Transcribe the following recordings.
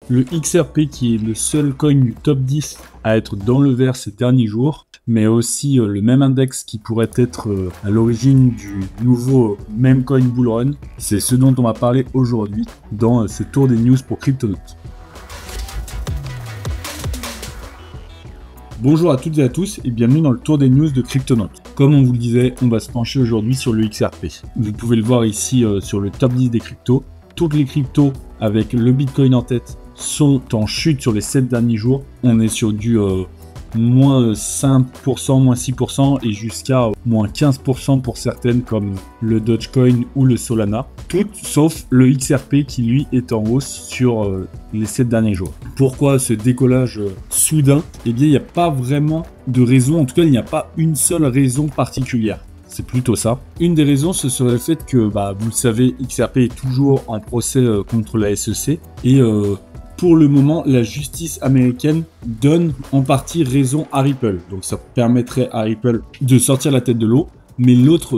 Le XRP qui est le seul coin du top 10 à être dans le vert ces derniers jours, mais aussi le même index qui pourrait être à l'origine du nouveau meme coin bull run. C'est ce dont on va parler aujourd'hui dans ce tour des news pour Cryptonaut. Bonjour à toutes et à tous et bienvenue dans le tour des news de Cryptonaut. Comme on vous le disait, on va se pencher aujourd'hui sur le XRP. Vous pouvez le voir ici sur le top 10 des cryptos. Toutes les cryptos avec le Bitcoin en tête sont en chute sur les 7 derniers jours. On est sur du moins 5%, moins 6% et jusqu'à moins 15% pour certaines comme le Dogecoin ou le Solana. Toutes sauf le XRP qui lui est en hausse sur les 7 derniers jours. Pourquoi ce décollage soudain? Eh bien il n'y a pas vraiment de raison, en tout cas il n'y a pas une seule raison particulière. C'est plutôt ça. Une des raisons, ce serait le fait que, vous le savez, XRP est toujours en procès contre la SEC et pour le moment, la justice américaine donne en partie raison à Ripple. Donc ça permettrait à Ripple de sortir la tête de l'eau. Mais l'autre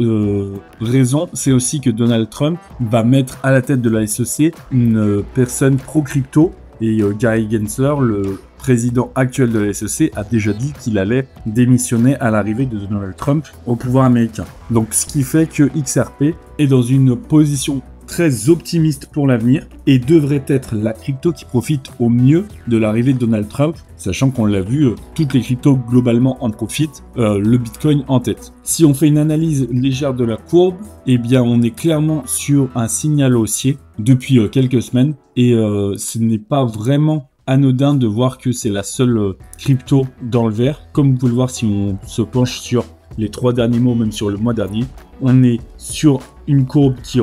raison, c'est aussi que Donald Trump va mettre à la tête de la SEC une personne pro-crypto. Et Gary Gensler, le président actuel de la SEC, a déjà dit qu'il allait démissionner à l'arrivée de Donald Trump au pouvoir américain. Donc ce qui fait que XRP est dans une position très optimiste pour l'avenir et devrait être la crypto qui profite au mieux de l'arrivée de Donald Trump, sachant qu'on l'a vu, toutes les cryptos globalement en profitent, le Bitcoin en tête. Si on fait une analyse légère de la courbe, eh bien on est clairement sur un signal haussier depuis quelques semaines et ce n'est pas vraiment anodin de voir que c'est la seule crypto dans le vert. Comme vous pouvez le voir si on se penche sur les 3 derniers mois, même sur le mois dernier, on est sur une courbe qui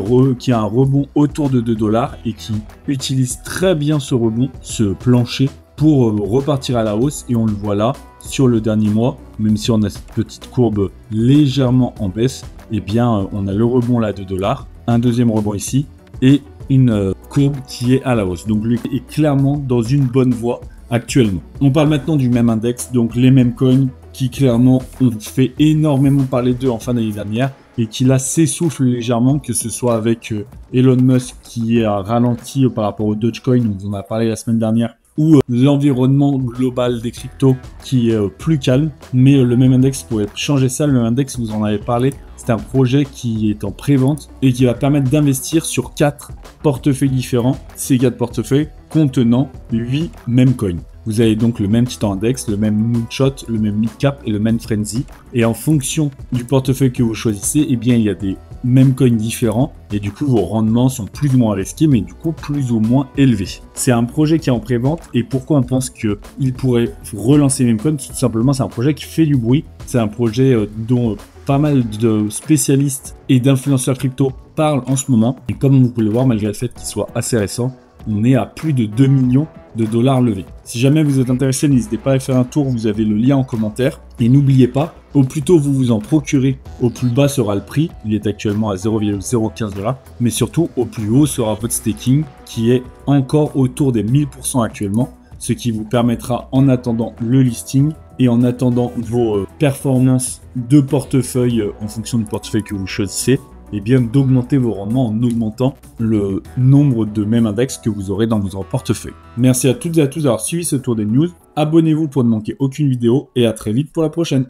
a un rebond autour de 2 $ et qui utilise très bien ce rebond, ce plancher, pour repartir à la hausse. Et on le voit là, sur le dernier mois, même si on a cette petite courbe légèrement en baisse, eh bien on a le rebond là de $, un deuxième rebond ici, et une courbe qui est à la hausse. Donc lui est clairement dans une bonne voie actuellement. On parle maintenant du même index, donc les mêmes coins qui clairement ont fait énormément parler d'eux en fin d'année dernière et qui là s'essouffle légèrement, que ce soit avec Elon Musk qui a ralenti par rapport au Dogecoin, on vous en a parlé la semaine dernière, ou l'environnement global des cryptos qui est plus calme. Mais le même index pourrait changer ça. Le même index, vous en avez parlé, c'est un projet qui est en pré-vente et qui va permettre d'investir sur 4 portefeuilles différents. Ces 4 portefeuilles contenant 8 mêmes coins. Vous avez donc le même Titan Index, le même Moonshot, le même Midcap et le même Frenzy. Et en fonction du portefeuille que vous choisissez, eh bien, il y a des mêmes coins différents. Et du coup, vos rendements sont plus ou moins risqués, mais du coup, plus ou moins élevés. C'est un projet qui est en pré-vente. Et pourquoi on pense qu'il pourrait relancer les mêmes coins? Tout simplement, c'est un projet qui fait du bruit. C'est un projet dont pas mal de spécialistes et d'influenceurs crypto parlent en ce moment. Et comme vous pouvez le voir, malgré le fait qu'il soit assez récent, on est à plus de 2 millions de $ levés. Si jamais vous êtes intéressé, n'hésitez pas à faire un tour, vous avez le lien en commentaire. Et n'oubliez pas, au plus tôt vous vous en procurez, au plus bas sera le prix. Il est actuellement à 0,015 $. Mais surtout, au plus haut sera votre staking qui est encore autour des 1000% actuellement. Ce qui vous permettra, en attendant le listing et en attendant vos performances de portefeuille en fonction du portefeuille que vous choisissez, et bien d'augmenter vos rendements en augmentant le nombre de mêmes index que vous aurez dans votre portefeuille. Merci à toutes et à tous d'avoir suivi ce tour des news. Abonnez-vous pour ne manquer aucune vidéo et à très vite pour la prochaine.